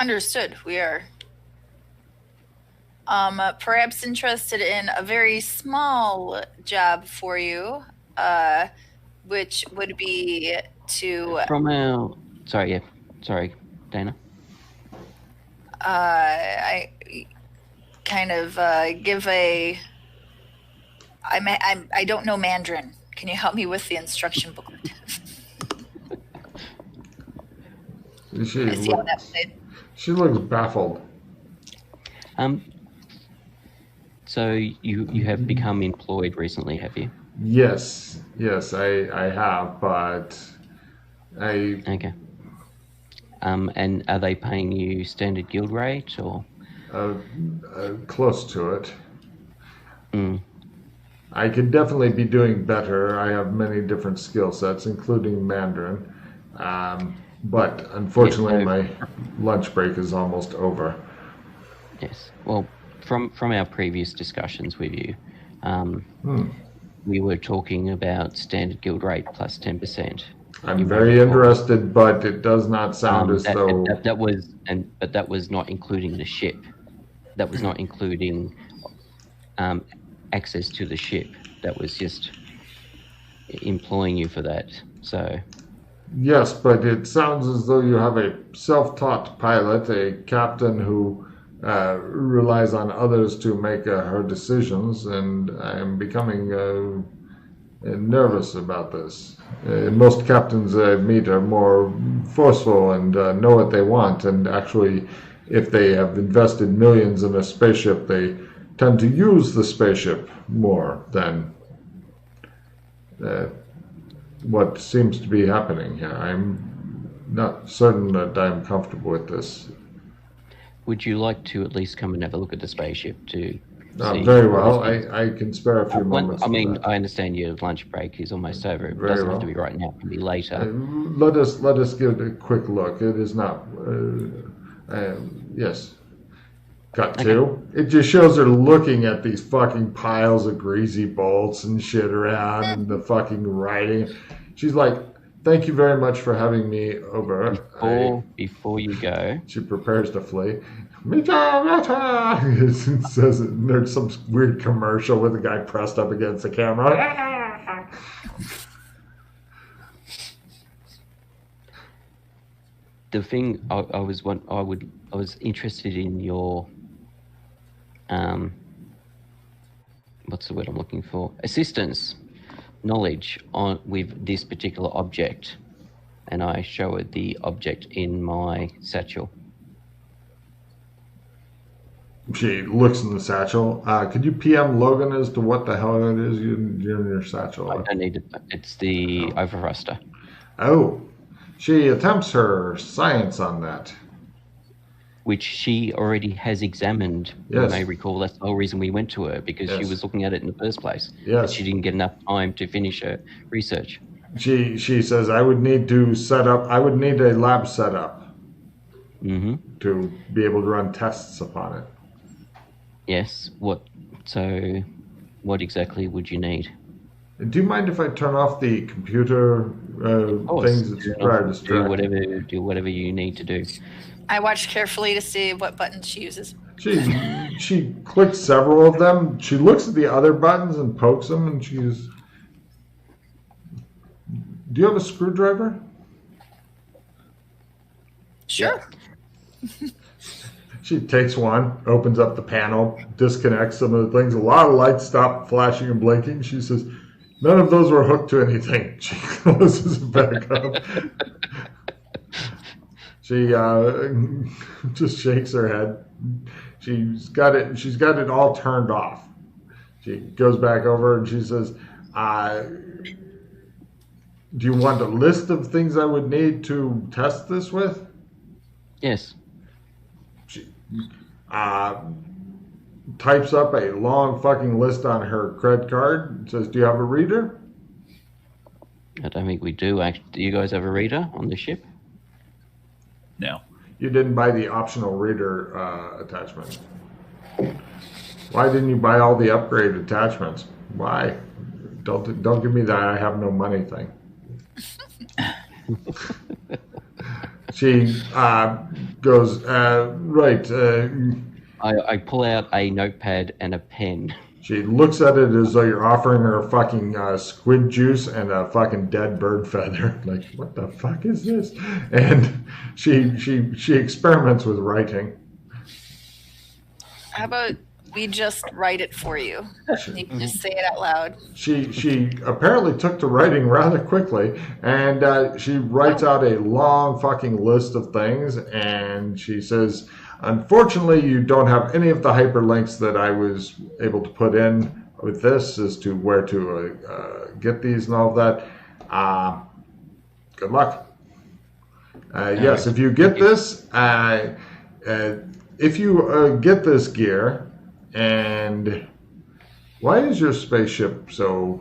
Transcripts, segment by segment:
Understood. We are perhaps interested in a very small job for you, which would be to From our... Sorry, Dana. I kind of give a. I don't know Mandarin. Can you help me with the instruction booklet? She looks baffled. So you have become employed recently, have you? Yes, I have, but I... Okay. And are they paying you standard guild rate, or? Close to it. Mm. I could definitely be doing better. I have many different skill sets, including Mandarin. But unfortunately, my lunch break is almost over. Yes. Well, from our previous discussions with you, we were talking about standard guild rate plus 10%. I'm very interested, but it does not sound as though that was not including the ship. That was not including access to the ship. That was just employing you for that. So. Yes, but it sounds as though you have a self-taught pilot, a captain who relies on others to make her decisions, and I am becoming nervous about this. Most captains I meet are more forceful and know what they want, and actually, if they have invested millions in a spaceship, they tend to use the spaceship more than what seems to be happening here. I'm not certain that I'm comfortable with this. Would you like to at least come and have a look at the spaceship to see? Very well. I can spare a few moments. I mean, I understand your lunch break is almost over. It doesn't have to be right now. It can be later. Let us give it a quick look. It is not... yes. Cut to. It just shows her looking at these fucking piles of greasy bolts and shit around and the fucking writing. She's like, thank you very much for having me over. Before you go. She prepares to flee. It says there's some weird commercial with a guy pressed up against the camera. The thing I was interested in your what's the word I'm looking for? Assistance, knowledge with this particular object, and I show her the object in my satchel. She looks in the satchel. Could you PM Logan as to what the hell it is you're in your satchel? I don't need it. It's the overthruster. Oh, she attempts her science on that. Which she already has examined. Yes. You may recall that's the whole reason we went to her, because she was looking at it in the first place. Yes. But she didn't get enough time to finish her research. She says, I would need a lab setup to be able to run tests upon it. Yes. What exactly would you need? Do you mind if I turn off the computer things? It's very distracting. Do whatever you need to do. I watched carefully to see what buttons she uses. She clicks several of them. She looks at the other buttons and pokes them, and she's... Do you have a screwdriver? Sure. She takes one, opens up the panel, disconnects some of the things. A lot of lights stop flashing and blinking. She says, none of those were hooked to anything. She closes it back up. She just shakes her head. She's got it all turned off. She goes back over and she says, do you want a list of things I would need to test this with? Yes. She types up a long fucking list on her credit card. Says, do you have a reader? I don't think we do. Do you guys have a reader on the ship? No. You didn't buy the optional reader attachment. Why didn't you buy all the upgrade attachments? Why? Don't give me that I have no money thing. She goes, right. I pull out a notepad and a pen. She looks at it as though you're offering her fucking squid juice and a fucking dead bird feather. Like, what the fuck is this? And she experiments with writing. How about we just write it for you? You can just say it out loud. She apparently took to writing rather quickly, and she writes out a long fucking list of things, and she says, unfortunately, you don't have any of the hyperlinks that I was able to put in with this as to where to get these and all of that. Good luck. Yes, if you get this, if you get this gear, and why is your spaceship so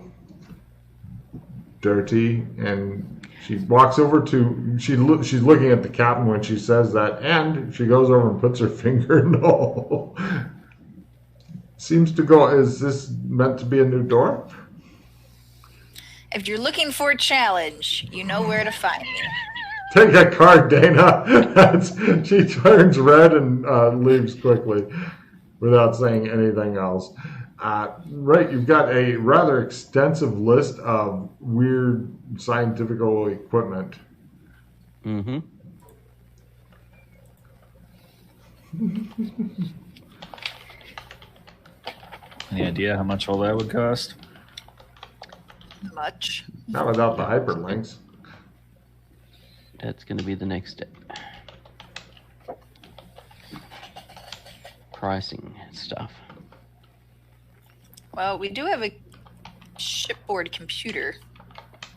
dirty? And she walks over to, she's looking at the captain when she says that, and she goes over and puts her finger in the hole. Seems to go, is this meant to be a new door? If you're looking for a challenge, you know where to find me. Take a card, Dana. She turns red and leaves quickly without saying anything else. Right, you've got a rather extensive list of weird scientific equipment. Mm-hmm. Any idea how much all that would cost? Much. Not without the hyperlinks. That's going to be the next step. Pricing stuff. Well, we do have a shipboard computer,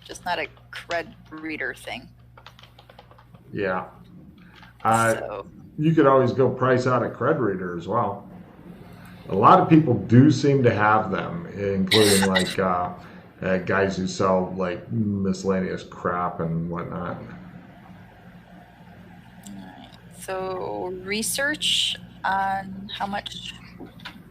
just not a cred reader thing. Yeah. So You could always go price out a cred reader as well. A lot of people do seem to have them, including like guys who sell like miscellaneous crap and whatnot. So research on how much?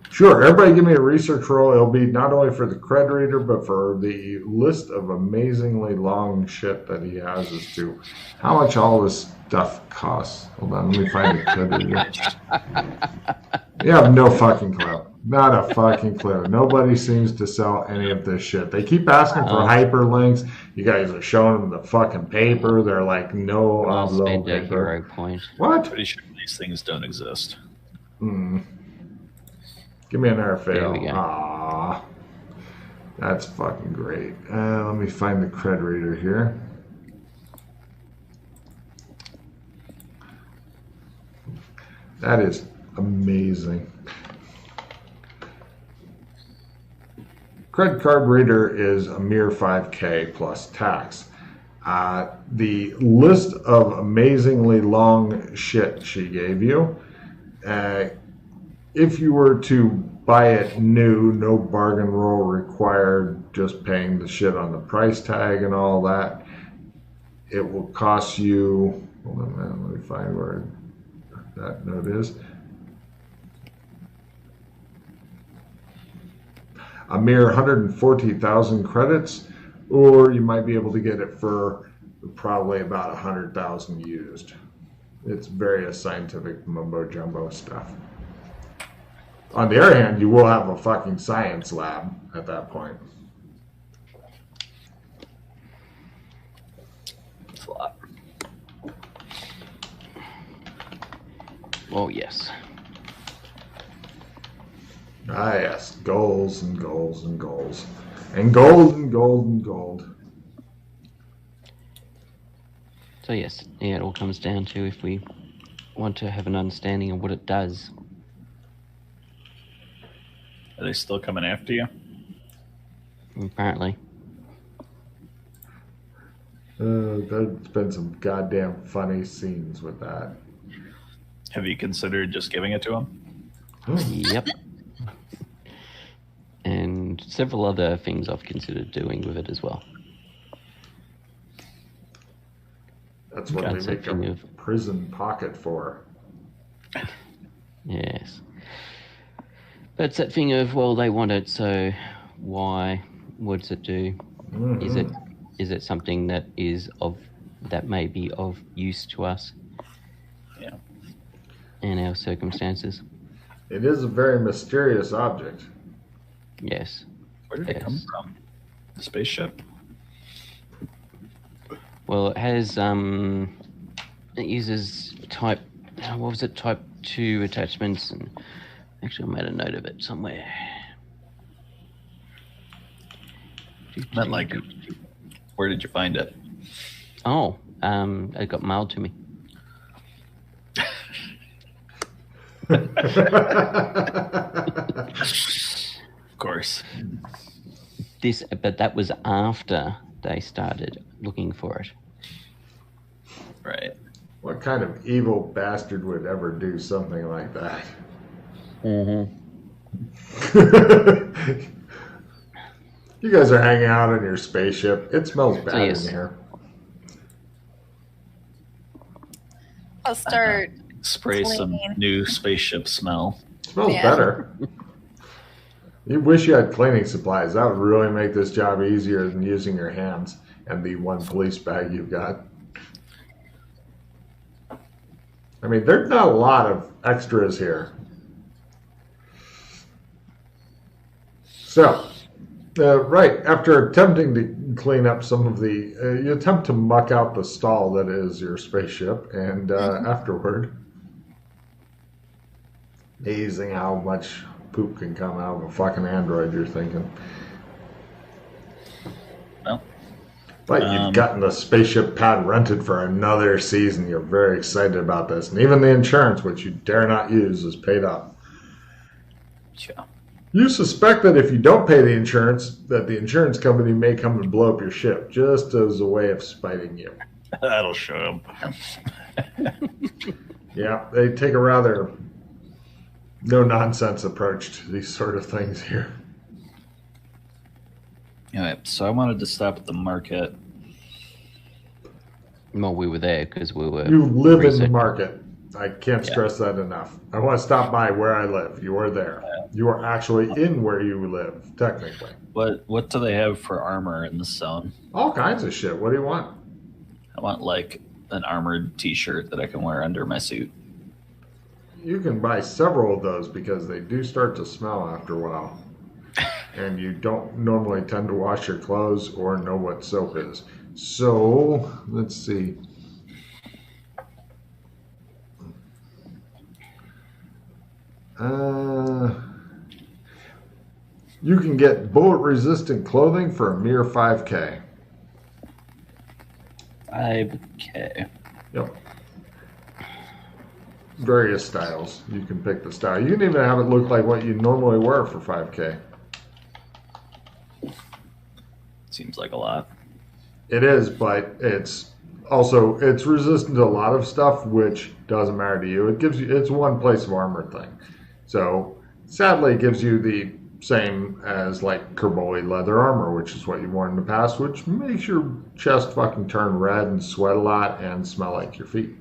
Sure, everybody give me a research roll. It'll be not only for the cred reader, but for the list of amazingly long shit that he has as to how much all this stuff costs. Hold on, let me find the cred reader. You have no fucking clue. Not a fucking clue. Nobody seems to sell any of this shit. They keep asking for hyperlinks. You guys are showing them the fucking paper. They're like, no, I'll low spend a paper. hero point. What? Pretty sure these things don't exist. Give me another fail. There we go. Aww. That's fucking great. Let me find the cred reader here. That is amazing. Credit card reader is a mere $5,000 plus tax. The list of amazingly long shit she gave you, if you were to buy it new, no bargain roll required, just paying the shit on the price tag and all that, it will cost you, hold on, man, let me find where that note is. A mere 140,000 credits, or you might be able to get it for probably about 100,000 used. It's various scientific mumbo jumbo stuff. On the other hand, you will have a fucking science lab at that point. It's a lot. Oh, yes. Ah, yes. Goals and goals and goals. And gold and gold and gold. So, yes, yeah, it all comes down to if we want to have an understanding of what it does. Are they still coming after you? Apparently. There's been some goddamn funny scenes with that. Have you considered just giving it to them? Yep. And several other things I've considered doing with it as well. That's what That's they a make thing a of- prison pocket for. Yes. But it's that thing of, well, they want it, so why? What does it do? Mm-hmm. Is it something that may be of use to us? Yeah. and our circumstances. It is a very mysterious object. Yes. Where did it come from? The spaceship? Well, it has it uses type 2 attachments, and actually I made a note of it somewhere. Not like, where did you find it? Oh, it got mailed to me. Of course. But that was after they started looking for it. Right. What kind of evil bastard would ever do something like that? Mm-hmm. You guys are hanging out in your spaceship. It smells bad yes. in here. I'll start. Spray some Clean. new spaceship smell. It smells Yeah. better. You wish you had cleaning supplies. That would really make this job easier than using your hands and the one police bag you've got. I mean, there's not a lot of extras here. So, right, after attempting to clean up some of the, you attempt to muck out the stall that is your spaceship, and afterward, amazing how much poop can come out of a fucking android, you're thinking. Well, But you've gotten the spaceship pad rented for another season. You're very excited about this. And even the insurance, which you dare not use, is paid up. yeah. You suspect that if you don't pay the insurance, that the insurance company may come and blow up your ship, just as a way of spiting you. That'll show them. Yeah, they take a rather no-nonsense approach to these sort of things here. All right, so I wanted to stop at the market. Well, we were there because we were. You live in the researching. market. I can't stress that enough. I want to stop by where I live. You are there. You are actually in where you live, technically. What do they have for armor in this zone? All kinds of shit. What do you want? I want like an armored T-shirt that I can wear under my suit. You can buy several of those because they do start to smell after a while. And you don't normally tend to wash your clothes or know what soap is. So, let's see. You can get bullet-resistant clothing for a mere 5K. 5K. Yep. Various styles. You can pick the style. You can even have it look like what you normally wear for 5K. Seems like a lot. It is, but it's resistant to a lot of stuff, which doesn't matter to you. It's one place of armor thing. So sadly, it gives you the same as like Kerboli leather armor, which is what you've worn in the past, which makes your chest fucking turn red and sweat a lot and smell like your feet.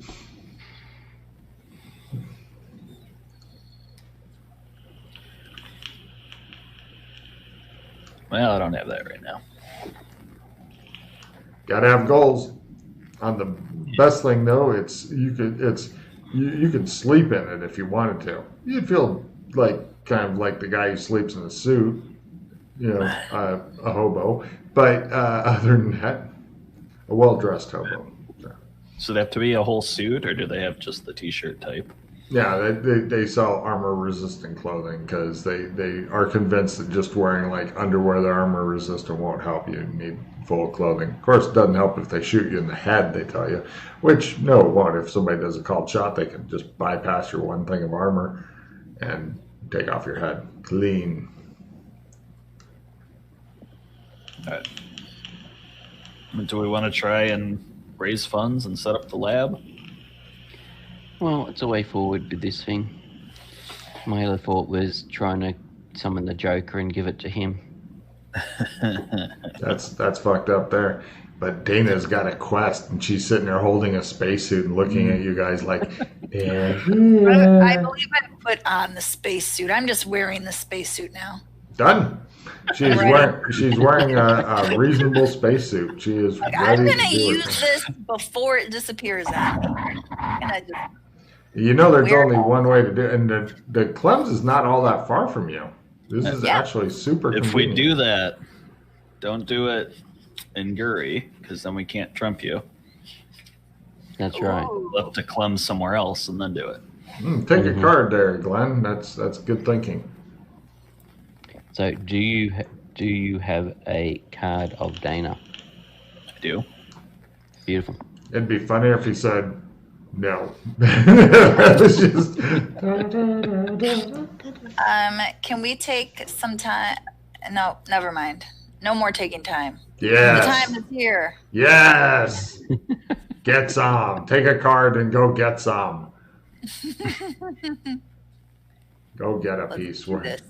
Well, I don't have that right now. Gotta have goals. On the best thing though, you could sleep in it if you wanted to. You'd feel like kind of like the guy who sleeps in a suit, a hobo. But other than that, a well-dressed hobo. So they have to be a whole suit, or do they have just the T-shirt type? Yeah, they sell armor-resistant clothing because they are convinced that just wearing like underwear that are armor-resistant won't help you. You need full clothing. Of course, it doesn't help if they shoot you in the head, they tell you. Which, no, it won't. If somebody does a called shot, they can just bypass your one thing of armor and take off your head clean. All right. Do we want to try and raise funds and set up the lab? Well, it's a way forward with this thing. My other thought was trying to summon the Joker and give it to him. That's fucked up there. But Dana's got a quest, and she's sitting there holding a spacesuit and looking at you guys like, I believe I put on the spacesuit. I'm just wearing the spacesuit now. done. She's wearing a reasonable spacesuit. She is ready I'm to gonna do use it. this before it disappears. And I just You know, there's We're only one way to do it, and the Clems is not all that far from you. This is Yeah. actually super If we convenient. do that, don't do it in Guri, because then we can't trump you. That's right. Ooh. We'll have to clum somewhere else and then do it. Take a card there, Glenn. That's good thinking. So, do you have a card of Dana? I do. Beautiful. It'd be funnier if he said no. It's just. Can we take some time? No, never mind. No more taking time. Yes. The time is here. Yes. Get some. Take a card and go get some. Go get a piece. Do this.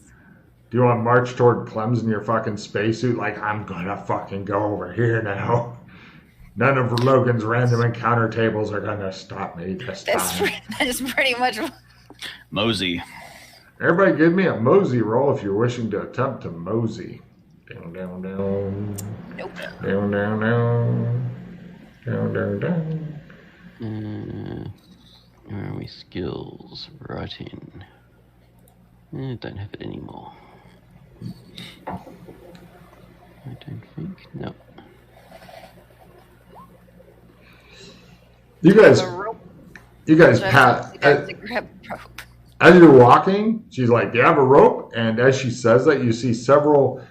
Do you want to march toward Clem's in your fucking spacesuit? Like, I'm gonna fucking go over here now. None of Logan's random encounter tables are gonna stop me this time. That is pretty much. Mosey. Everybody give me a mosey roll if you're wishing to attempt to mosey. Down, down, down. Nope. Down, down, down. Down, down, down. Where are we? Skills. Writing. Don't have it anymore. I don't think. No. You guys, So Pat, to grab rope. as you're walking, she's like, "Do you have a rope?" And as she says that, you see several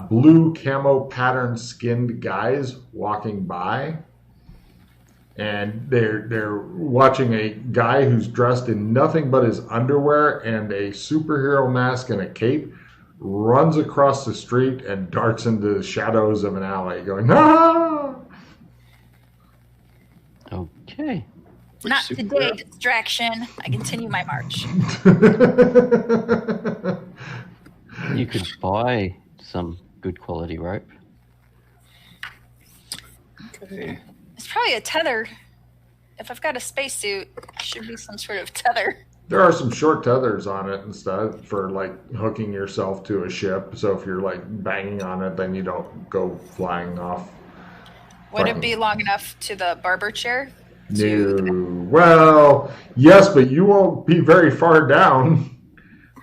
blue camo pattern skinned guys walking by, and they're watching a guy who's dressed in nothing but his underwear and a superhero mask and a cape runs across the street and darts into the shadows of an alley, going, "Ah!" Okay. Not today, distraction. I continue my march. You could buy some good quality rope. Okay. It's probably a tether. If I've got a spacesuit, it should be some sort of tether. There are some short tethers on it and stuff for like hooking yourself to a ship. So if you're like banging on it, then you don't go flying off. Would it be long enough to the barber chair? No. Well, yes, but you won't be very far down.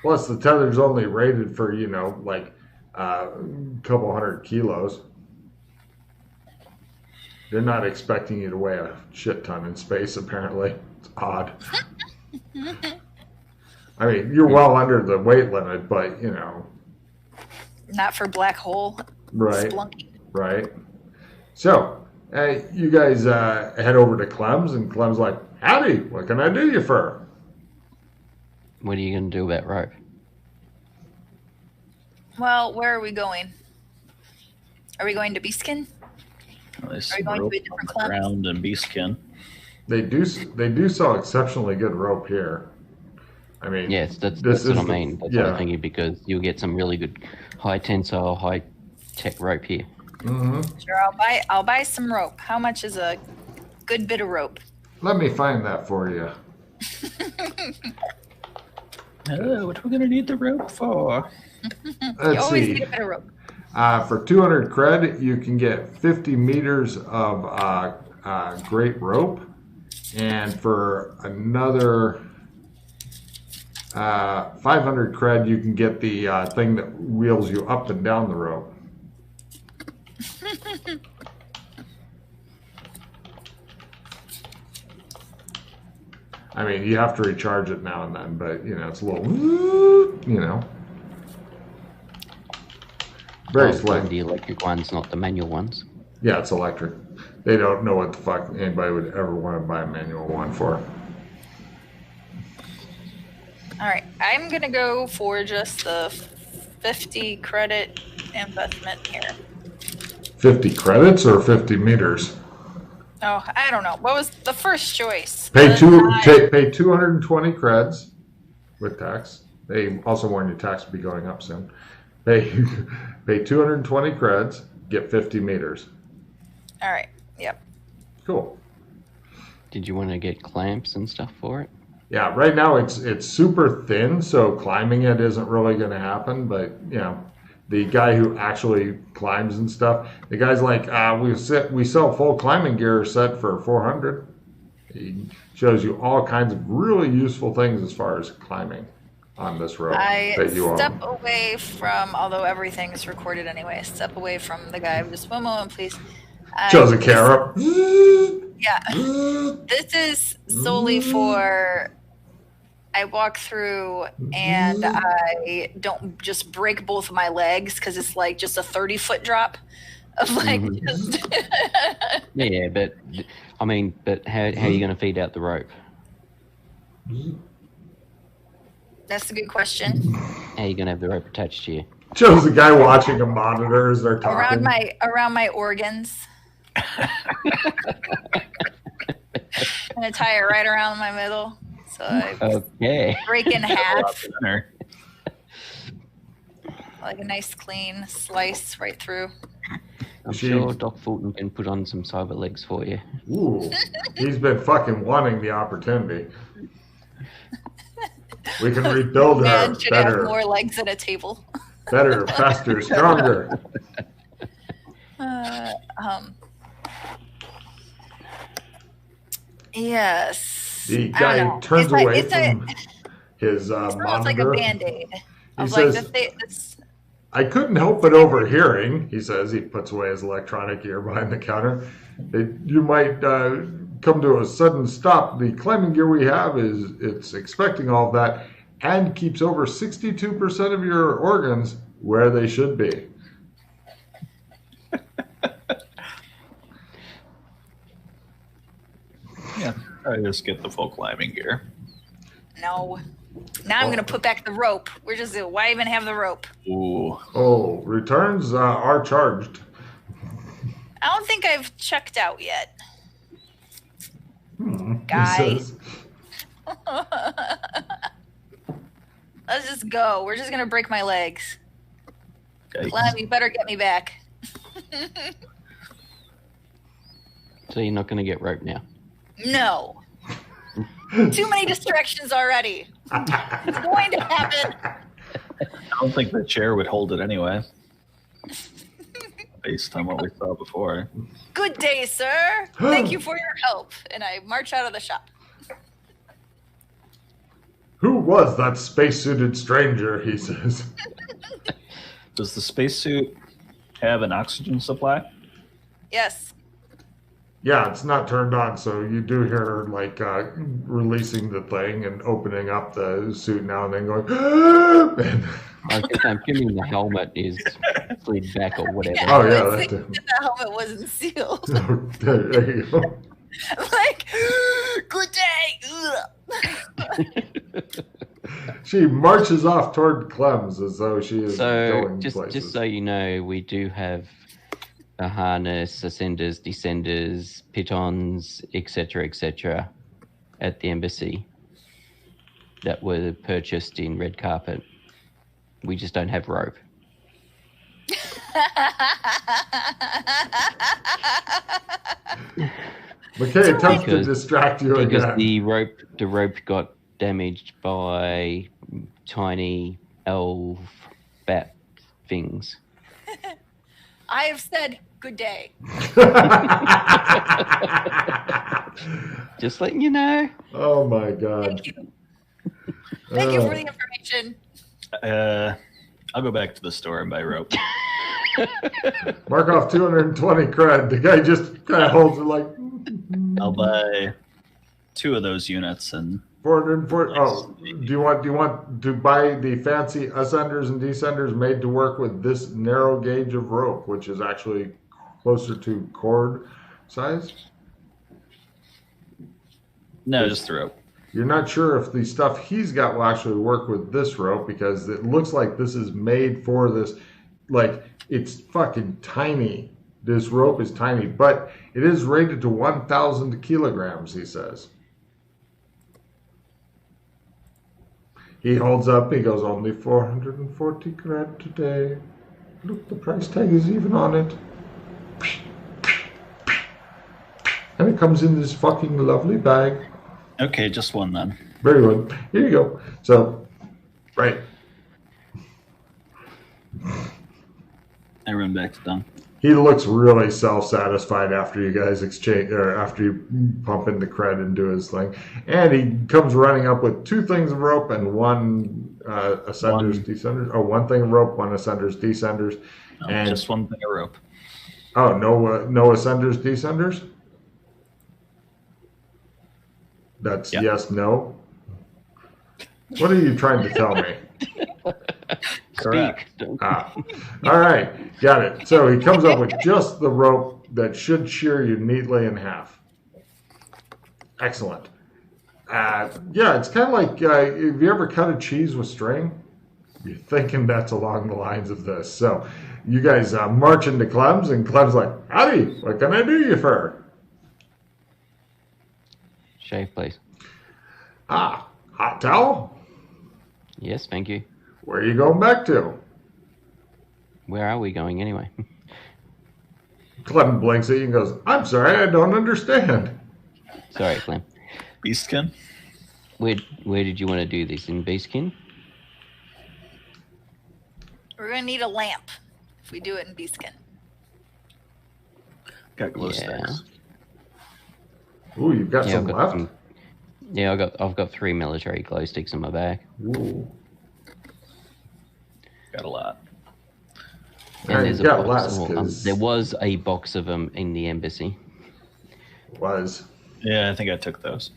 Plus, the tether's only rated for, like a couple 100 kilos. They're not expecting you to weigh a shit ton in space, apparently. It's odd. I mean, you're well under the weight limit, but, Not for black hole. Right. Splunky. Right. So, you guys head over to Clem's, and Clem's like, "Howdy, what can I do you for?" What are you going to do about rope? Well, where are we going? Are we going to Beaskin? Well, there's Are you some going to rope a different on the club? ground and beaskin. They do sell exceptionally good rope here. I mean, Yes, that's this what is I mean. That's what I'm thinking, because you'll get some really good high tensile, high tech rope here. Mm-hmm. Sure, I'll buy some rope. How much is a good bit of rope? Let me find that for you. What are we going to need the rope for? You Let's always see. need a bit of rope. For 200 cred, you can get 50 meters of great rope, and for another 500 cred, you can get the thing that wheels you up and down the rope. I mean, you have to recharge it now and then, but it's a little, very slick. The electric ones, not the manual ones. Yeah, it's electric. They don't know what the fuck anybody would ever want to buy a manual one for. All right, I'm gonna go for just the 50 credit investment here. 50 credits or 50 meters? Oh, I don't know. What was the first choice? Pay The pay 220 creds with tax. They also warn you tax will be going up soon. Pay 220 creds, get 50 meters. All right. Yep. Cool. Did you want to get clamps and stuff for it? Yeah, right now it's super thin, so climbing it isn't really going to happen. But the guy who actually climbs and stuff, the guy's like, we sell full climbing gear set for 400. He shows you all kinds of really useful things as far as climbing on this rope I that you step own. away from, although everything is recorded anyway, step away from the guy. Just one moment, please. Shows a camera. Yeah. This is solely for. I walk through and I don't just break both of my legs because it's like just a 30-foot drop of like just. Yeah, but I mean, but how are you going to feed out the rope? That's a good question. How are you going to have the rope attached to you? Shows a guy watching a monitor as they're talking. Around my organs. I'm gonna tie it right around my middle, so I break in half, like a nice clean slice right through. I'm sure Doc Fulton can put on some cyber legs for you. Ooh, he's been fucking wanting the opportunity. We can rebuild her Man should better. have more legs than a table. Better, faster, stronger. Yes. The guy turns away from his monitor. It's like a Band-Aid. He says, I couldn't help but overhearing, he says. He puts away his electronic gear behind the counter. You might come to a sudden stop. The climbing gear we have it's expecting all of that and keeps over 62% of your organs where they should be. Yeah, I just get the full climbing gear. No. Now I'm going to put back the rope. Why even have the rope? Ooh. Oh, returns are charged. I don't think I've checked out yet. Guy. Let's just go. We're just going to break my legs. Clem, you better get me back. So you're not going to get rope now? No. Too many distractions already. It's going to happen. I don't think the chair would hold it anyway. Based on what we saw before. Good day, sir. Thank you for your help. And I march out of the shop. Who was that spacesuited stranger, he says. Does the spacesuit have an oxygen supply? Yes. Yeah, it's not turned on, so you do hear her like releasing the thing and opening up the suit now and then going. I'm assuming the helmet is slid back or whatever. Yeah, oh yeah, the helmet wasn't sealed. There you go. Like, good day. She marches off toward Clem's as though she is going places. Just so you know, we do have a harness, ascenders, descenders, pitons, etc., at the embassy that were purchased in red carpet. We just don't have rope. McKay attempts to distract you because again. The rope got damaged by tiny elf bat things. I have said good day. Just letting you know. Oh my god. Thank you. Thank you for the information. I'll go back to the store and buy rope. Mark off 220 cred. The guy just kind of holds it like. I'll buy 2 of those units and 440. Oh, do you want to buy the fancy ascenders and descenders made to work with this narrow gauge of rope, which is actually closer to cord size? No, just the rope. You're not sure if the stuff he's got will actually work with this rope because it looks like this is made for this. Like, it's fucking tiny. This rope is tiny, but it is rated to 1,000 kilograms, he says. He holds up, he goes, only 440 cred today. Look, the price tag is even on it. And it comes in this fucking lovely bag. Okay, just one then. Very good. Here you go. So, right. I run back to Don. He looks really self-satisfied after you guys exchange, or after you pump in the cred into his thing, and he comes running up with 2 things of rope and 1 ascenders, descenders. Oh, 1 thing of rope, 1 ascenders, descenders, No, and just 1 thing of rope. oh, no ascenders, descenders. That's yes, no. What are you trying to tell me? Correct. All right, got it. So he comes up with just the rope that should shear you neatly in half. Excellent. Yeah, it's kind of like, have you ever cut a cheese with string? You're thinking that's along the lines of this. So you guys march into Clem's, and Clem's like, howdy, what can I do you for? Shave, please. Hot towel? Yes, thank you. Where are you going back to? Where are we going anyway? Clem blinks at you and goes, I'm sorry, I don't understand. Sorry, Clem. Beastkin? Where did you want to do this? In Beastkin? We're going to need a lamp if we do it in Beastkin. Got glow sticks. Ooh, you've got some left? Yeah, I've got 3 military glow sticks in my bag. Ooh. Got a lot. And there's got a box less, there was a box of them in the embassy. Was. Yeah, I think I took those.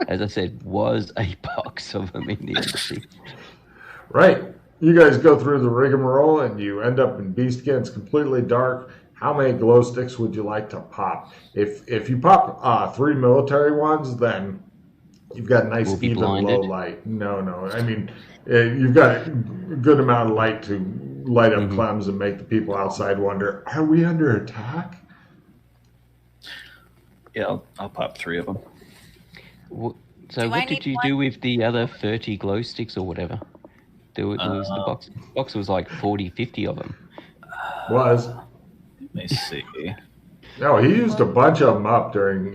As I said, was a box of them in the embassy. Right. You guys go through the rigmarole and you end up in Beastkin. It's completely dark. How many glow sticks would you like to pop? If you pop 3 military ones, then you've got nice even low light. No. I mean, you've got a good amount of light to light up Clem's and make the people outside wonder, are we under attack? Yeah, I'll pop 3 of them. So what did you do with the other 30 glow sticks or whatever? There was the box was like 40, 50 of them. Was. Let me see. No, he used a bunch of them up during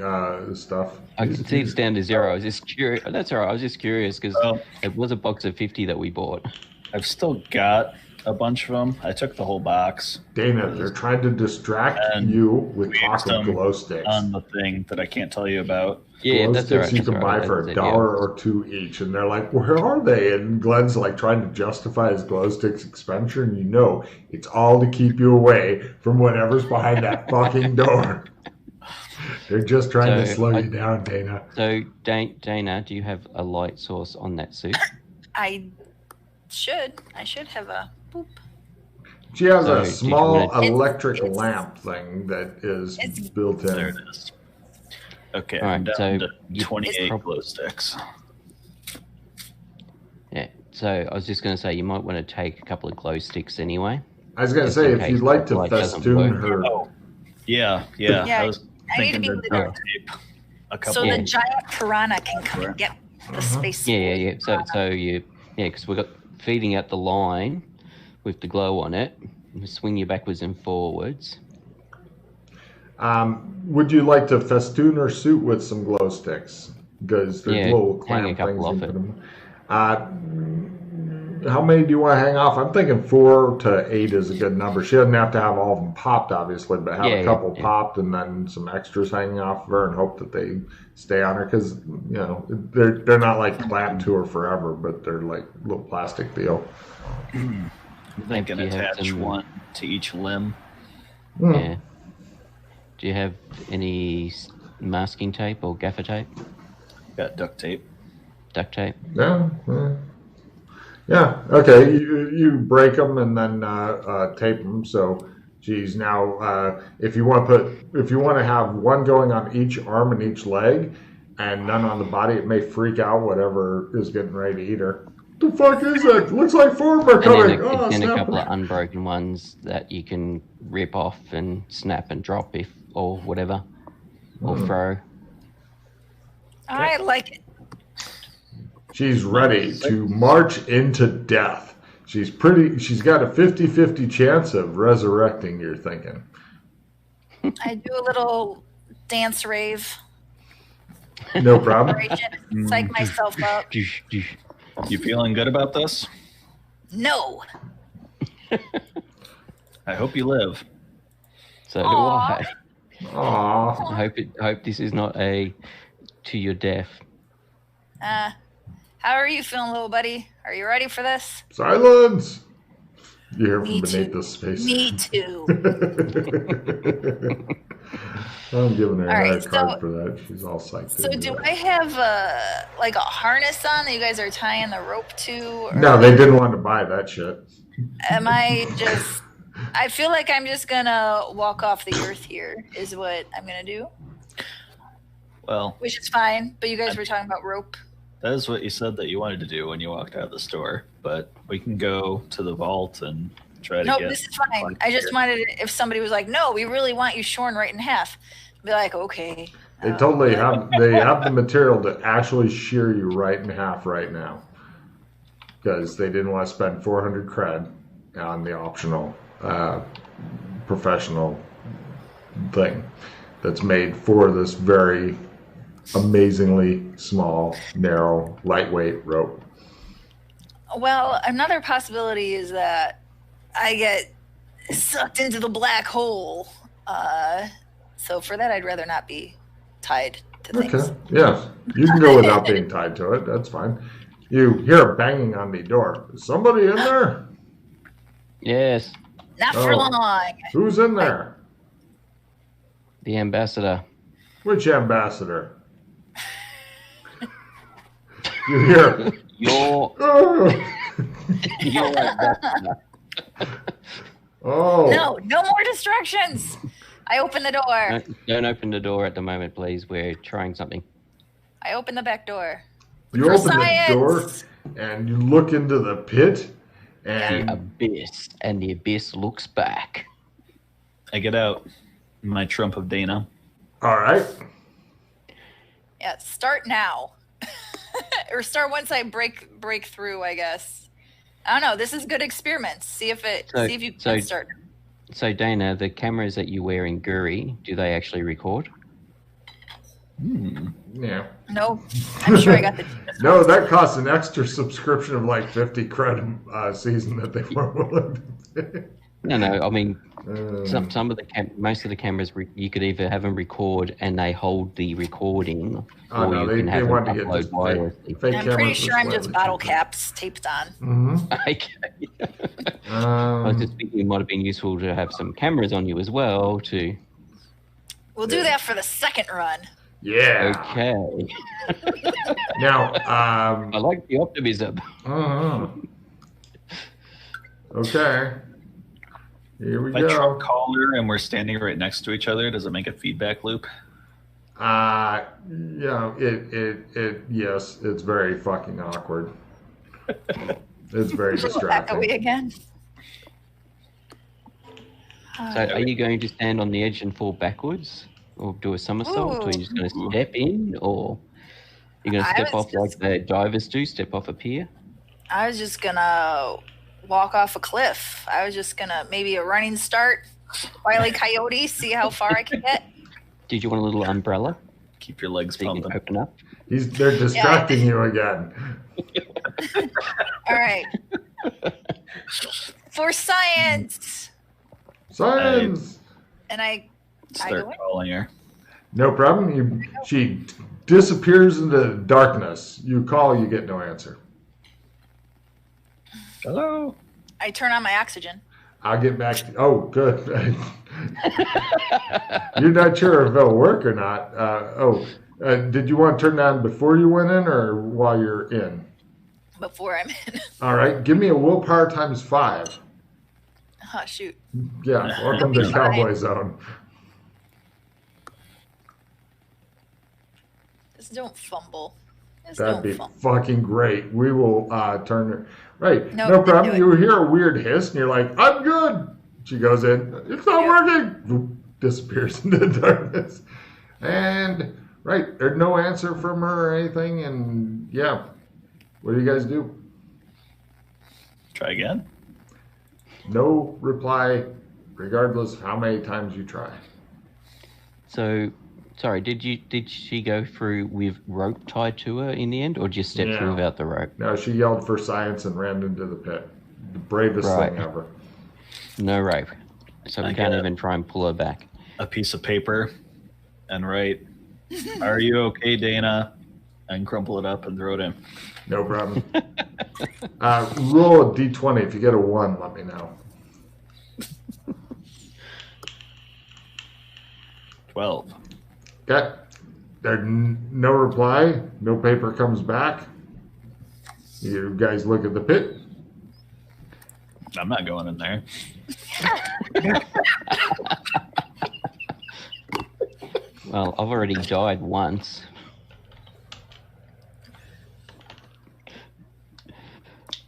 stuff. I can see it's down to 0. I was just curious. That's all right. I was just curious because it was a box of 50 that we bought. I've still got a bunch of them. I took the whole box. Dana, they're trying to distract you with talk of glow sticks. On the thing that I can't tell you about. Yeah, that's sticks you can buy for $1 or $2 each, and they're like, "Where are they?" And Glenn's like trying to justify his glow sticks expenditure, and you know it's all to keep you away from whatever's behind that fucking door. They're just trying to slow you down, Dana. So, Dana, do you have a light source on that suit? I should have a boop. She has a small electric lamp thing that is built in. There it is. Okay, all right, I'm down to 28 glow sticks. Yeah, so I was just going to say you might want to take a couple of glow sticks anyway. I was going to say, if you'd like to festoon her. Oh, yeah. I was thinking to duct tape a couple. So the giant piranha can come and get the space. Yeah. So because we've got feeding out the line with the glow on it. We swing you backwards and forwards. Would you like to festoon her suit with some glow sticks? Because there's little clamp things in them. How many do you want to hang off? I'm thinking 4 to 8 is a good number. She doesn't have to have all of them popped, obviously, but have a couple popped and then some extras hanging off of her and hope that they stay on her. Because, they're not like clamped to her forever, but they're like a little plastic deal. I'm thinking attach 1 to each limb. Yeah. Do you have any masking tape or gaffer tape? Got duct tape. Duct tape? Yeah. Okay. You break them and then tape them. So, geez, now if you want to have one going on each arm and each leg, and none on the body, it may freak out whatever is getting ready to eat her. The fuck is that? Looks like 4 are coming. And a couple of unbroken ones that you can rip off and snap and drop or whatever, or throw. I like it. She's ready to march into death. She's got a 50-50 chance of resurrecting, you're thinking. I do a little dance rave. No problem. Psych myself up. You feeling good about this? No. I hope you lipe. So do Aw. I. Aww. Hope this is not a to your death. How are you feeling, little buddy? Are you ready for this? Silence! You hear Me from beneath too. the space. Me too. I'm giving her All right, another card for that. She's all psyched. So into do it. I have a harness on that you guys are tying the rope to? Or No, they didn't want to buy that shit. am I just... I feel like I'm just going to walk off the earth here is what I'm going to do. Well, Which is fine, but you guys were talking about rope. that is what you said that you wanted to do when you walked out of the store. But we can go to the vault and try to No, get... this is fine. I just wanted it, if somebody was like, no, we really want you shorn right in half. I'd be like, okay. They totally have the material to actually shear you right in half right now. Because they didn't want to spend 400 cred on the optional professional thing that's made for this very amazingly small, narrow, lightweight rope. Well, another possibility is that I get sucked into the black hole. So for that, I'd rather not be tied to things. Okay, yes. You can go without being tied to it. That's fine. You hear a banging on the door. Is somebody in there? Yes, Not for Oh. long. Who's in there? the ambassador. Which ambassador? You hear, Your oh, ambassador. oh. No more distractions. I open the door. Don't open the door at the moment, please. We're trying something. I open the back door. You For open the door science. and you look into the pit, The and abyss, and the abyss looks back. I get out my trump of Dana. all right, Yeah, start now. Or start once I break through, I guess. I don't know. This is good experiments. See if you can start. So Dana, the cameras that you wear in Guri, do they actually record? yeah. No, I'm sure I got the cheapest No, ones. that costs an extra subscription of like 50 credit a season that they weren't willing to pay. No. I mean, Um, some of the most of the cameras you could either have them record and they hold the recording, Oh, or no, you they can have want them to get upload just wirelessly. fake I'm pretty cameras sure I'm just bottle caps taped on. Mm-hmm. Okay. I was just thinking it might have been useful to have some cameras on you as well. We'll do that for the second run. Yeah. Okay. Now, I like the optimism. okay. Here we If I trump go. caller and we're standing right next to each other, does it make a feedback loop? Yeah, yes, it's very fucking awkward. It's very Back away distracting. again. So, are you going to stand on the edge and fall backwards, or do a somersault, or are you just going to step in, or you're going to I step was off like the divers do, step off a pier? I was just gonna walk off a cliff. I was just gonna maybe a running start, Wile E. Coyote, see how far I can get. Did you want a little umbrella Keep your legs so you can pumping. open up? They're distracting you again. All right. For science. Science. And I Start go in. calling her. No problem. She disappears into darkness. You call, you get no answer. Hello. I turn on my oxygen. I'll get back to, oh, good. You're not sure if it'll work or not. Did you want to turn it on before you went in or while you're in? Before I'm in. All right, give me a willpower times 5. Oh, shoot. Yeah, welcome to Fine. Cowboy Zone. Just don't fumble. Just That'd don't be fumble. fucking great. We will turn it. Right, No, no didn't problem. do You hear a weird hiss and you're like, I'm good. She goes in, it's not working. Boop, disappears into the darkness. And, right, there's no answer from her or anything. And, yeah, what do you guys do? Try again. No reply, regardless of how many times you try. So, sorry, did she go through with rope tied to her in the end, or just step Yeah. through without the rope? No, she yelled for science and ran into the pit. The bravest Right. thing ever. No rope. So we I can't get even try and pull her back. a piece of paper and write, "Are you okay, Dana?" and crumple it up and throw it in. No problem. Roll a d20. If you get a 1, let me know. 12. Okay. There's no reply. No paper comes back. You guys look at the pit. I'm not going in there. Well, I've already died once.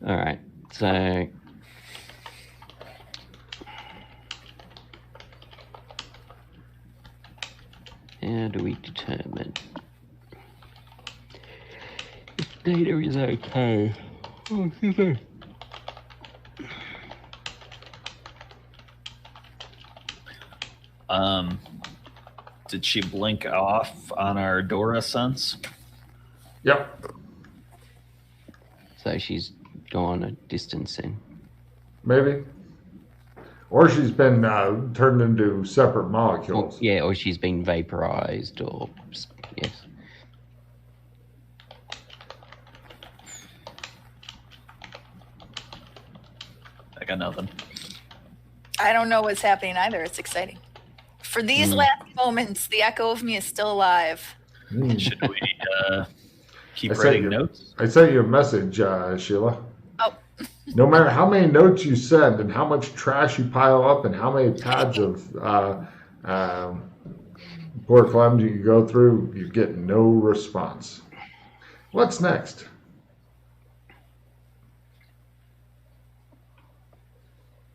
All right, so how do we determine if Dana is okay? Oh, excuse me. Did she blink off on our Dora sense? Yep. So she's gone a distance then. Maybe. Or she's been turned into separate Or, molecules. yeah, or she's been vaporized, or yes. I got nothing. I don't know what's happening either. It's exciting. For these last moments, the echo of me is still alive. Should we keep I sent writing you- notes? I sent you a message, Sheila. Oh, No matter how many notes you send and how much trash you pile up and how many pads of poor cleanse you go through, you get no response. What's next?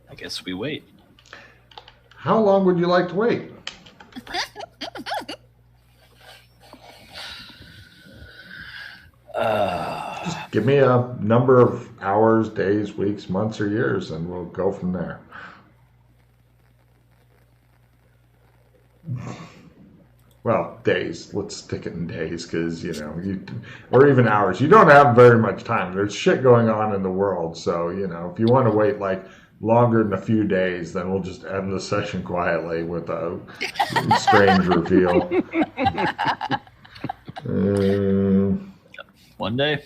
I guess we wait. How long would you like to wait? Just give me a number of hours, days, weeks, months, or years, and we'll go from there. Well, days. Let's stick it in days because, or even hours. You don't have very much time. There's shit going on in the world. So, if you want to wait like longer than a few days, then we'll just end the session quietly with a strange reveal. One day?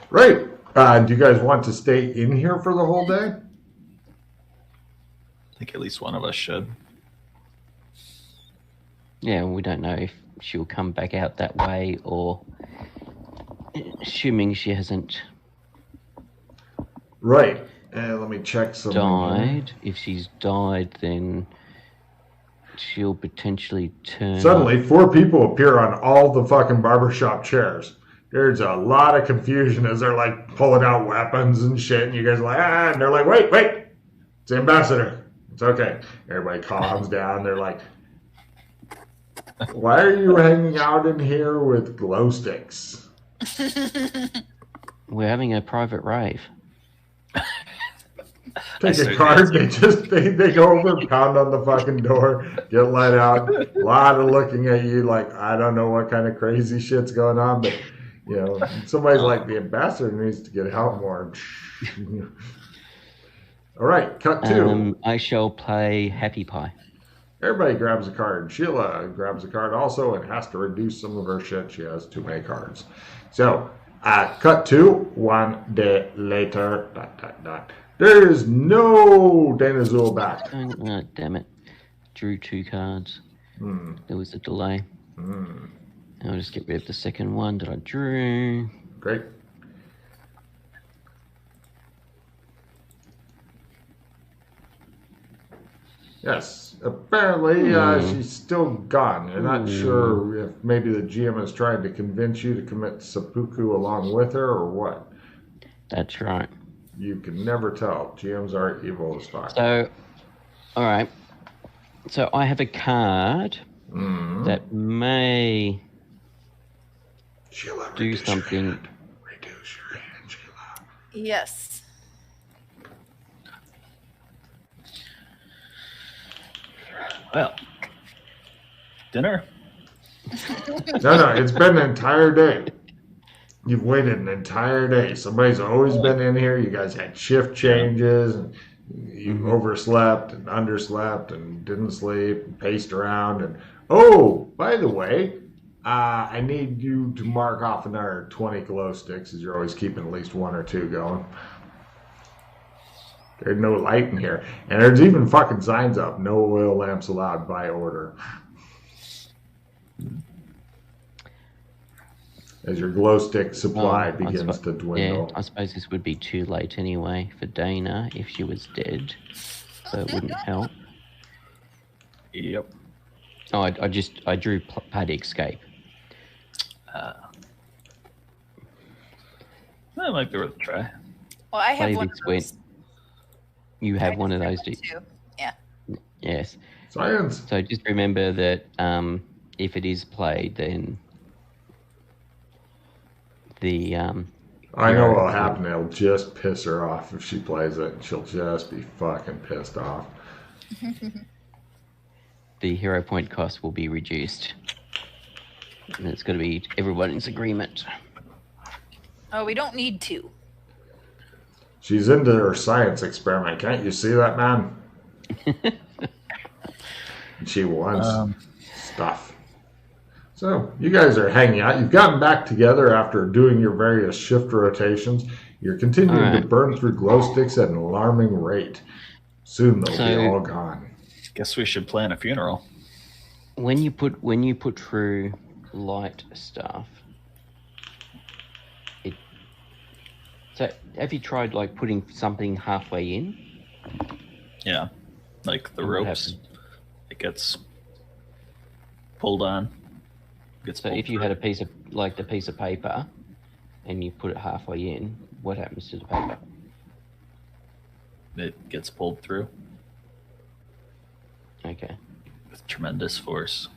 Right. Do you guys want to stay in here for the whole day? I think at least one of us should. Yeah, we don't know if she'll come back out that way, or assuming she hasn't Right. Let me check something. died. If she's died, then she'll potentially turn. Suddenly, 4 people appear on all the fucking barbershop chairs. There's a lot of confusion as they're like pulling out weapons and shit, and you guys are like, and they're like, wait, it's the ambassador. It's okay. Everybody calms down. They're like, why are you hanging out in here with glow sticks? We're having a private rave. Take a card. They go over, pound on the fucking door, get let out. A lot of looking at you like, I don't know what kind of crazy shit's going on, but somebody's like, the ambassador needs to get out more. All right, cut 2. I shall play Happy Pie. Everybody grabs a card. Sheila grabs a card also and has to reduce some of her shit. She has too many cards. So, cut 2. 1 day later. ... There is no Dana Zool back. Oh, damn it. Drew 2 cards. There was a delay. I'll just get rid of the second one that I drew. Great. Yes, apparently she's still gone. You're not sure if maybe the GM is trying to convince you to commit seppuku along with her or what. That's right. You can never tell. GMs are evil as fuck. So, all right. So I have a card that may Sheila, do something. Reduce your hand, Sheila. yes. Well, dinner? No, it's been an entire day. You've waited an entire day. Somebody's always been in here. You guys had shift changes. And You overslept and underslept and didn't sleep and paced around. And oh, by the way, I need you to mark off another 20 glow sticks, as you're always keeping at least one or two going. There's no light in here. And there's even fucking signs up. No oil lamps allowed by order. As your glow stick supply begins to dwindle. Yeah, I suppose this would be too late anyway for Dana if she was dead. So it wouldn't help. Yep. Oh, I drew party escape. That might be worth a try. Well, I have Play one of this those. You have one of those, do you? Too. Yeah. Yes. Science. So just remember that if it is played, then the I know what'll happen. It'll just piss her off if she plays it. She'll just be fucking pissed off. the hero point cost will be reduced, and it's going to be everyone's agreement. Oh, we don't need to. She's into her science experiment. Can't you see that, man? She wants stuff. So you guys are hanging out. You've gotten back together after doing your various shift rotations. You're continuing to burn through glow sticks at an alarming rate. Soon they'll be all gone. Guess we should plan a funeral. When you put through light stuff, so have you tried like putting something halfway in? Yeah, like the And what ropes. happens? It gets pulled on. So if you had a piece of paper, and you put it halfway in, what happens to the paper? It gets pulled through Okay. with tremendous force.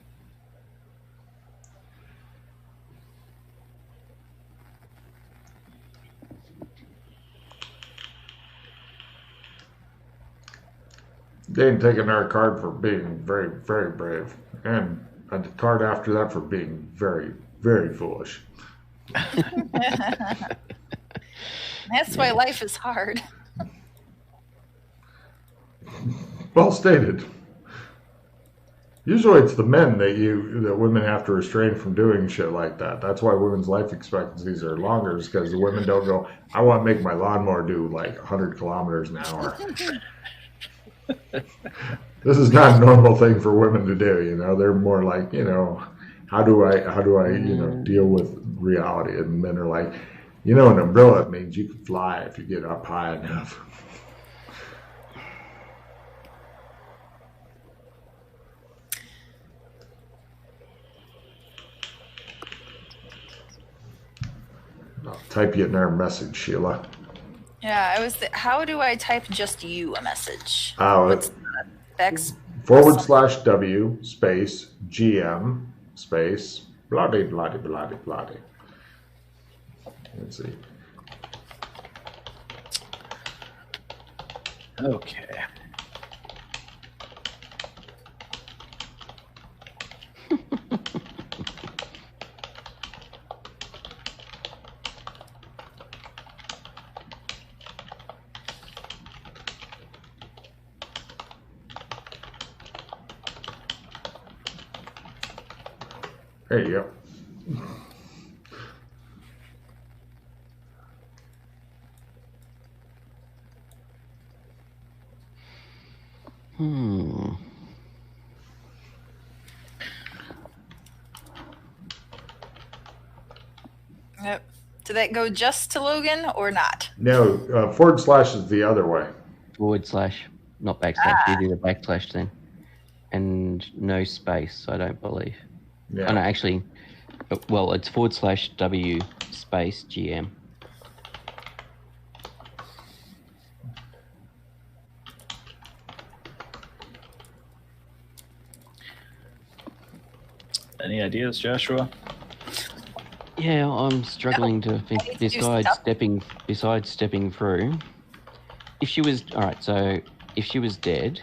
Dane taking our card for being very, very brave. And a card after that for being very, very foolish. That's why life is hard. Well stated. Usually it's the men that women have to restrain from doing shit like that. That's why women's life expectancies are longer, is because the women don't go, I want to make my lawnmower do like 100 kilometers an hour. This is not a normal thing for women to do, you know. They're more like, you know, how do I deal with reality? And men are like, you know, an umbrella means you can fly if you get up high enough. I'll type you another message, Sheila. Yeah, how do I type just you a message? It's /W space GM space bloody bloody bloody bloody. Let's see. Okay. There you go. Yep. Did that go just to Logan or not? No, / is the other way. / not backslash. You do the backslash then, and no space. I don't believe. Yeah. Oh no, actually, well, it's /W space GM. Any ideas, Joshua? Yeah, I'm struggling to think. Besides stepping through, if she was if she was dead,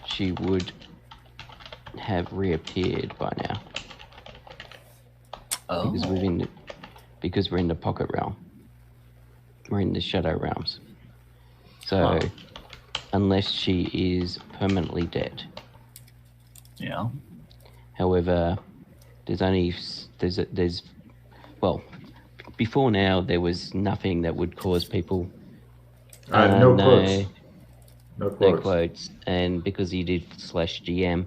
she would have reappeared by now. Oh. Because we're in the pocket realm. We're in the Shadow Realms. So, unless she is permanently dead. Yeah. However, well, before now there was nothing that would cause people. No quotes. No quotes. No quotes. And because you did /GM,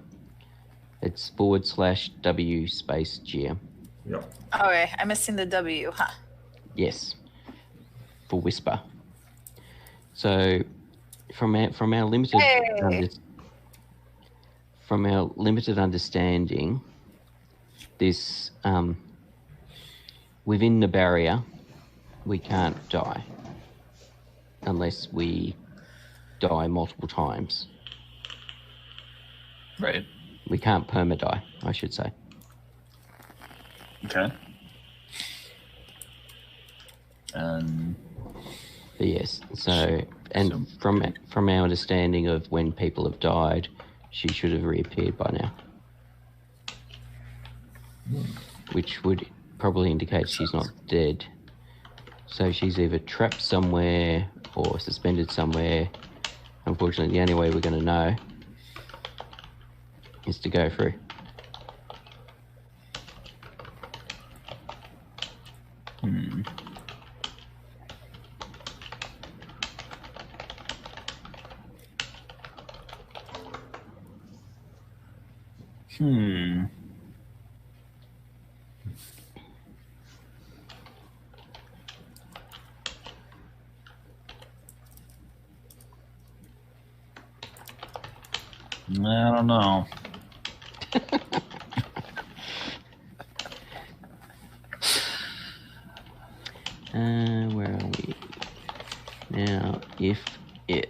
it's /W space GM. Yep. Okay, I'm missing the W, huh? Yes. For Whisper. So, from our limited understanding, this within the barrier, we can't die unless we die multiple times. Right. We can't perma-die, I should say. Okay. But yes, so from our understanding of when people have died, she should have reappeared by now. Which would probably indicate she's not dead. So she's either trapped somewhere or suspended somewhere. Unfortunately, the only way we're going to know is to go through. I don't know. Where are we? Now,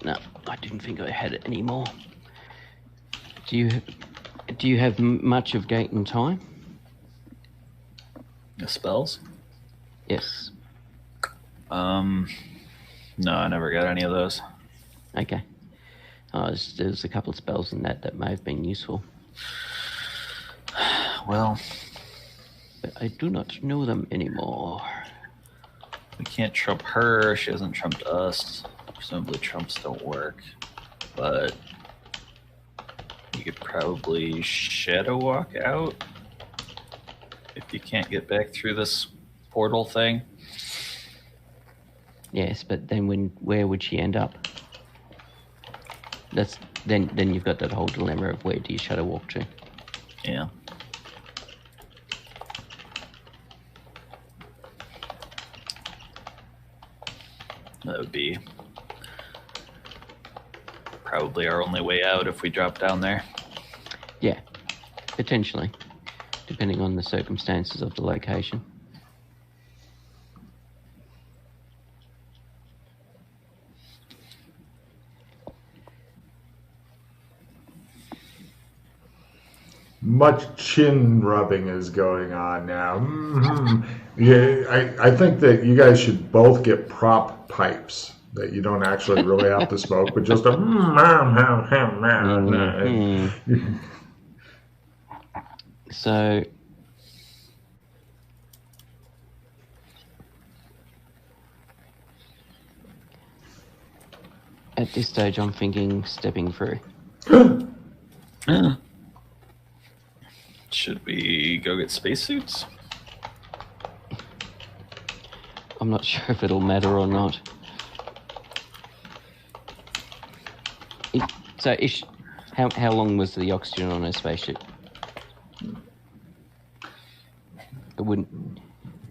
no, I didn't think I had it anymore. Do you have much of Gate and Time? The spells? Yes. No, I never got any of those. Okay. There's a couple of spells in that may have been useful. Well, but I do not know them anymore. We can't trump her. She hasn't trumped us. Presumably trumps don't work. But you could probably shadow walk out if you can't get back through this portal thing. Yes, but then where would she end up? Then you've got that whole dilemma of where do you shadow walk to? Yeah. That would be probably our only way out if we drop down there. Yeah, potentially, depending on the circumstances of the location. Much chin rubbing is going on now. Yeah, I think that you guys should both get prop pipes that you don't actually really have to smoke, but just a So at this stage, I'm thinking stepping through. Yeah. Should we go get spacesuits? I'm not sure if it'll matter or not. How long was the oxygen on her spaceship? It wouldn't.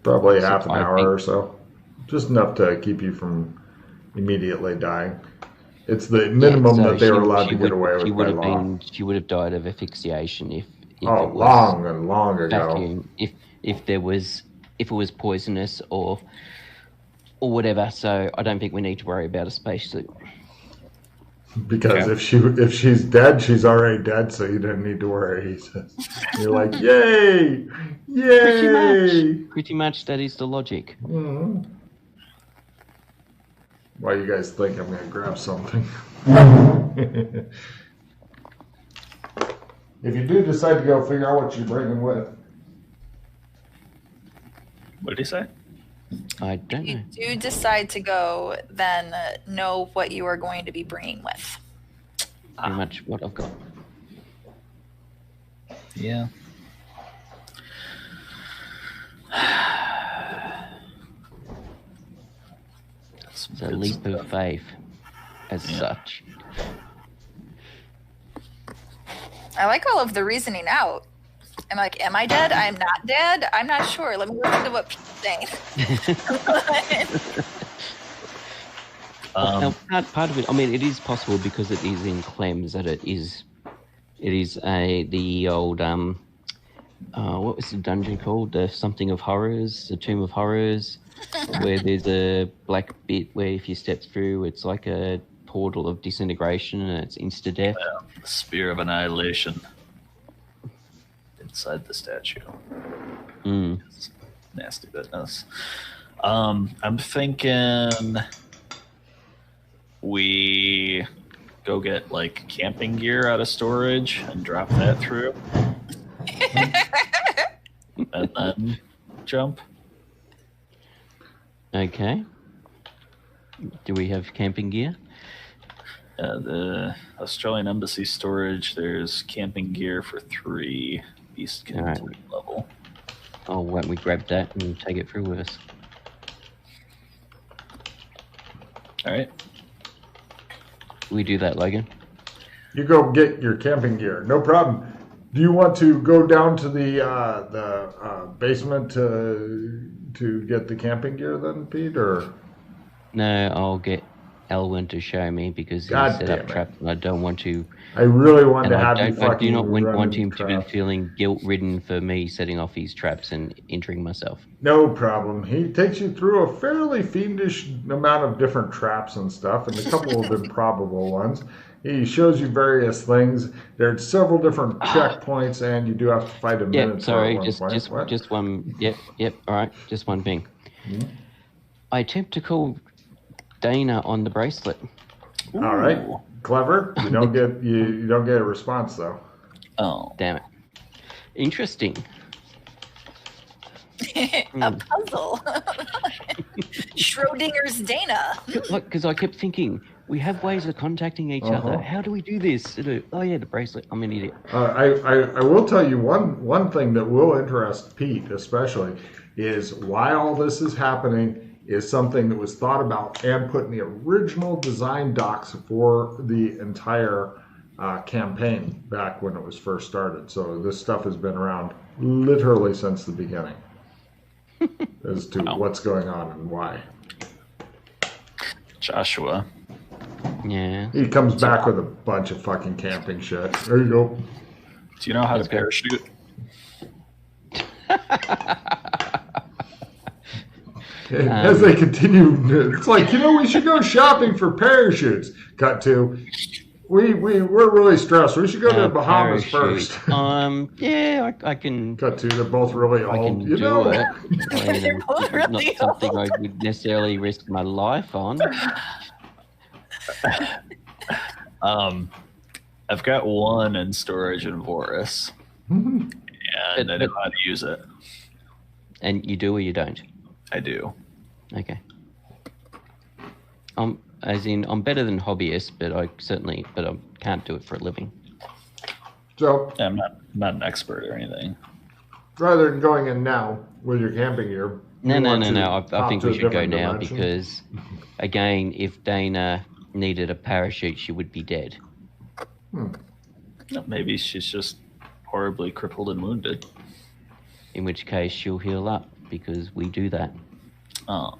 Probably half an hour or so. Just enough to keep you from immediately dying. It's the minimum that they were allowed to get away with by law. She would have died of asphyxiation if long and long ago. Vacuum, if it was poisonous or whatever. So I don't think we need to worry about a spacesuit. Because if she's dead, she's already dead, so you don't need to worry. He says. You're like, yay! Pretty much that is the logic. Mm-hmm. Why you guys think I'm going to grab something? If you do decide to go, figure out what you're bringing with. What did he say? I don't you know. do decide to go, then know what you are going to be bringing with. Pretty much what I've got. Yeah. It's a leap of faith, as such. I like all of the reasoning out. I'm like, am I dead? I'm not dead. I'm not sure. Let me listen to what Pete's saying. Now, part of it, I mean, it is possible because it is in Clems that it is the old what was the dungeon called? The something of horrors, the Tomb of Horrors, where there's a black bit where if you step through, it's like a portal of disintegration and it's insta death. The Spear of Annihilation inside the statue. It's nasty business. I'm thinking we go get like camping gear out of storage and drop that through. And then jump. Okay. Do we have camping gear? The Australian Embassy storage, there's camping gear for 3 beast level. Oh, why don't we grab that and take it through with us? All right. We do that, Logan. You go get your camping gear. No problem. Do you want to go down to the basement to get the camping gear then, Pete? Or No, I'll get Elwyn to show me because he God set damn up it. traps and I don't want to. I really want And to have you I fucking do not want running him to be crap. feeling guilt-ridden for me setting off his traps and injuring myself. No problem. He takes you through a fairly fiendish amount of different traps and stuff, and a couple of improbable ones. He shows you various things. There's several different checkpoints, and you do have to fight a minotaur. Yep, sorry, at one point. What? just one. Yep, all right, just one thing. I attempt to call Dana on the bracelet. All right, clever. You don't get you don't get a response though. Oh, Damn it. Interesting. A puzzle. Schrodinger's Dana. Because I kept thinking, we have ways of contacting each other. How do we do this? Oh yeah, the bracelet. I'm an idiot. I will tell you one thing that will interest Pete especially is why all this is happening is something that was thought about and put in the original design docs for the entire campaign back when it was first started. So this stuff has been around literally since the beginning as to what's going on and why. Joshua. Yeah. He comes back with a bunch of fucking camping shit. There you go. Do you know how to parachute? As they continue, it's like, we should go shopping for parachutes. Cut to, we're really stressed. We should go to the Bahamas parachute. first. Yeah, I can. Cut to, they're both really I old. can You do know, it. They're both Not really something old. I would necessarily risk my life on. I've got one in storage in Voris, and I know how to use it. And you do or you don't? I do. Okay. As in, I'm better than hobbyist, but I can't do it for a living. So I'm not an expert or anything. rather than going in now with your camping gear. No. I pop think to we a should go different now dimension. because, again, if Dana needed a parachute, she would be dead. Maybe she's just horribly crippled and wounded. In which case, she'll heal up because we do that. Oh.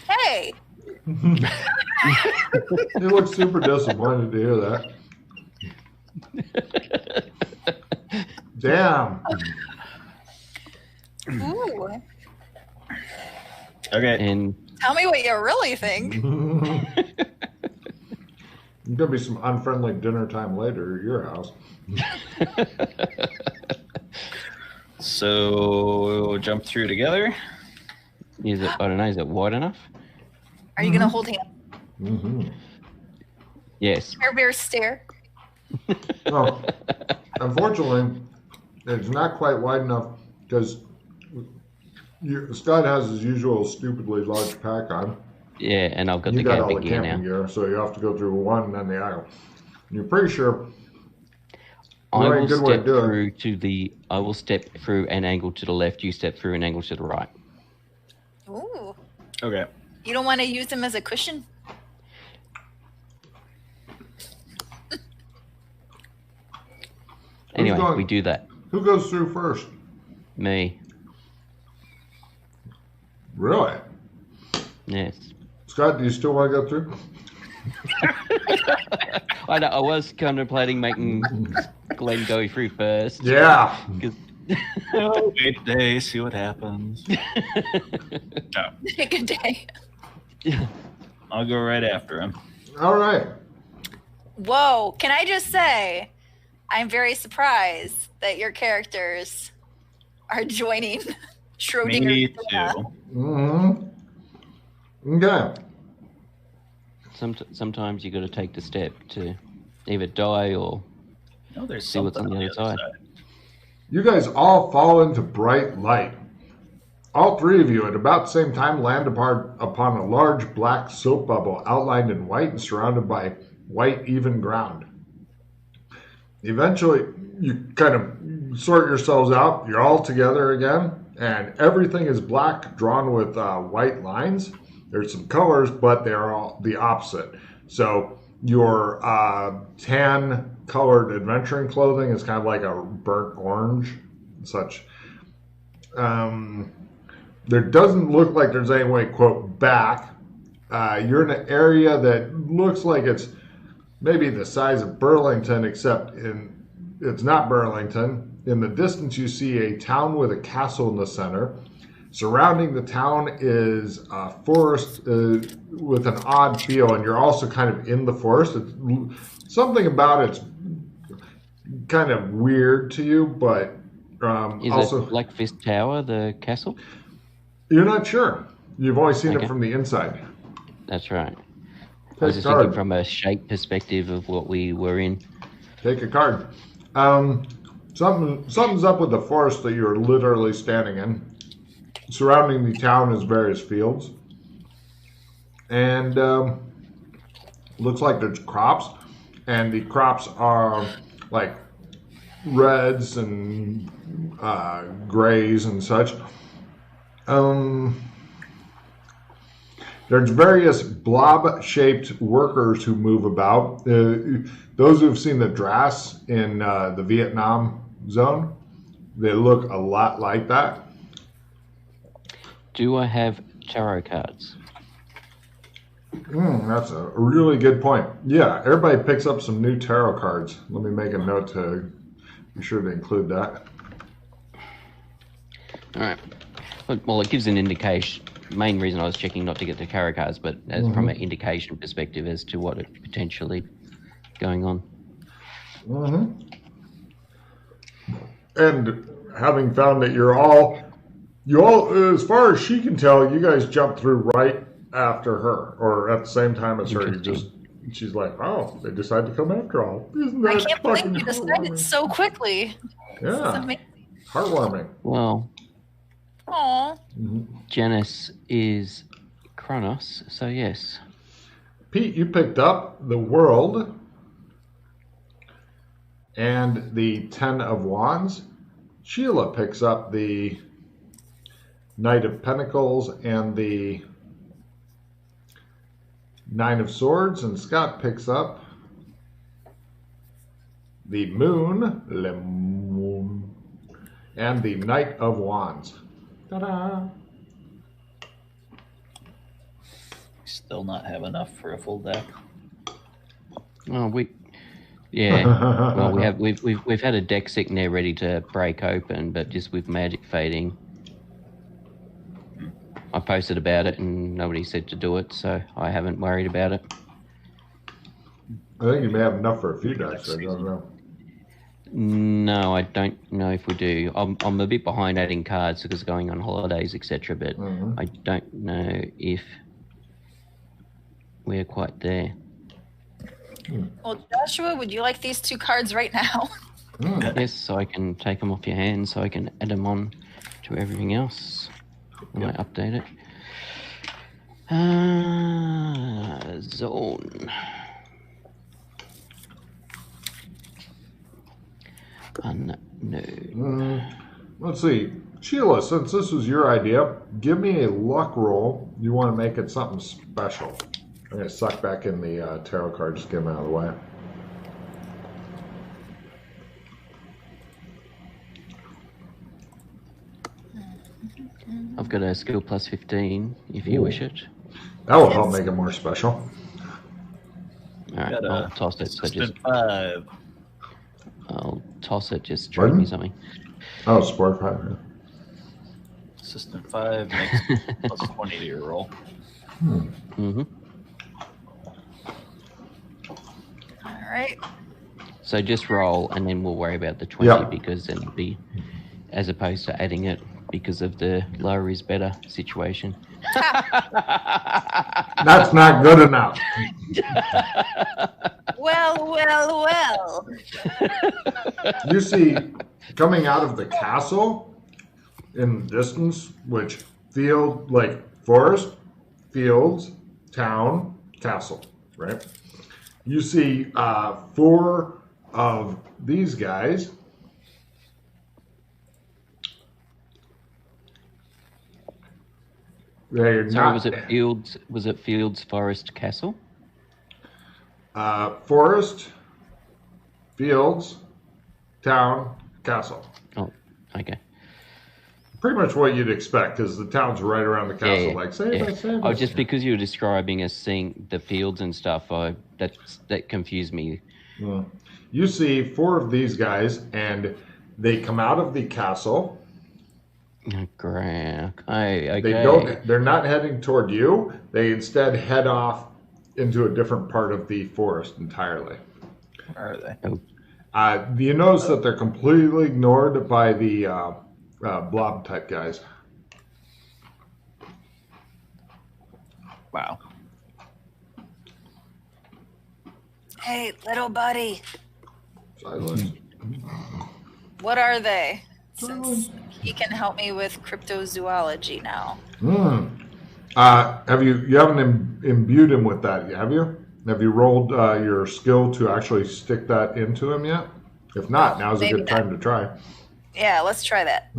Hey, He looks super disappointed to hear that. Damn. ooh. Okay. And Tell me what you really think. There's gonna be some unfriendly dinner time later at your house. So we'll jump through together. is it? I don't know. Is it wide enough? Are you gonna hold hands? Mm-hmm. Yes. Care Bear stare. Well, unfortunately, it's not quite wide enough because Scott has his usual stupidly large pack on. Yeah, and I've got You the got all camping the gear camping now. gear, so you have to go through one and then the aisle. You're pretty sure. I Right, will good way to step do it. through to the. I will step through an angle to the left. You step through an angle to the right. Ooh. Okay. You don't want to use them as a cushion? Anyway, going- we do that. Who goes through first? Me. Really? Yes. Scott, do you still want to go through? I know. I was contemplating making Glenn go through first. Yeah. 'Cause- Oh, wait a day, see what happens. No, Good day. I'll go right after him. All right. Whoa, can I just say, I'm very surprised that your characters are joining Schrodingers Me Dana. too. Mm-hmm. Okay. Sometimes you got to take the step to either die or No, there's See what's something on the other side. You guys all fall into bright light. All three of you at about the same time land upon a large black soap bubble outlined in white and surrounded by white even ground. Eventually, you kind of sort yourselves out. You're all together again, and everything is black, drawn with white lines. There's some colors, but they're all the opposite. So your tan-colored adventuring clothing is kind of like a burnt orange and such. There doesn't look like there's any way, quote, back. You're in an area that looks like it's maybe the size of Burlington, except it's not Burlington. In the distance, you see a town with a castle in the center. Surrounding the town is a forest with an odd feel, and you're also kind of in the forest. Something about it's kind of weird to you, but is also it Blackfist Tower, the castle? you're not sure. You've only seen Okay. it from the inside. That's right. I Take was a just thinking card. from a shape perspective of what we were in. Take a card. Something's up with the forest that you're literally standing in. Surrounding the town is various fields. And looks like there's crops. And the crops are like reds and grays and such. There's various blob-shaped workers who move about. Those who've seen the Drass in the Vietnam zone, they look a lot like that. Do I have tarot cards? That's a really good point. Yeah, everybody picks up some new tarot cards. Let me make a note to be sure to include that. All right. Well, it gives an indication. Main reason I was checking not to get the tarot cards, but as from an indication perspective as to what is potentially going on. And having found that you all, as far as she can tell, you guys jumped through right after her, or at the same time as her. She's like, oh, they decided to come after all. Isn't that I can't fucking believe you decided heartwarming? so quickly. This is Yeah, amazing. heartwarming. Well, Aw. Janice is Kronos, so yes. Pete, you picked up the World and the Ten of Wands. Sheila picks up the Knight of Pentacles and the Nine of Swords, and Scott picks up the Moon, Le Moon, and the Knight of Wands. Ta-da! Still not have enough for a full deck. Oh, well, we've had a deck sitting there ready to break open, but just with magic fading. I posted about it and nobody said to do it, so I haven't worried about it. I think you may have enough for a few decks. I don't know. No, I don't know if we do. I'm a bit behind adding cards because going on holidays, etc. But I don't know if we're quite there. Well, Joshua, would you like these 2 cards right now? Yes, so I can take them off your hands so I can add them on to everything else. I might update it. Zone. Unknown. Let's see. Sheila, since this was your idea, give me a luck roll. You want to make it something special. I'm going to suck back in the tarot card, just get them out of the way. I've got a skill plus 15, if you wish it. That will help make it more special. Alright, Got a I'll toss it. So just, assistant 5. I'll toss it, just trade me something. Oh, sport 5. Assistant 5 makes plus 20 to your roll. Mm-hmm. All right. So just roll, and then we'll worry about the 20 because then it'll be, as opposed to adding it because of the lower is better situation. That's not good enough. Well. You see, coming out of the castle in the distance, which field, like forest, fields, town, castle, right? You see 4 of these guys. They're Sorry, not was it Fields? Was it Fields Forest Castle? forest, fields, town, castle. Oh, okay. Pretty much what you'd expect, because the town's right around the castle. Yeah, Like, save us. Oh, just because you were describing us seeing the fields and stuff, that confused me. You see 4 of these guys, and they come out of the castle. Oh, great. Okay. They're not heading toward you. They instead head off into a different part of the forest entirely. Where are they? Oh. You notice that they're completely ignored by the blob type guys. Wow. Hey, little buddy. Silence. What are they? Since he can help me with cryptozoology now. Have you haven't imbued him with that, have you? Have you rolled your skill to actually stick that into him yet? If not, now's a good time to try. Yeah, let's try that.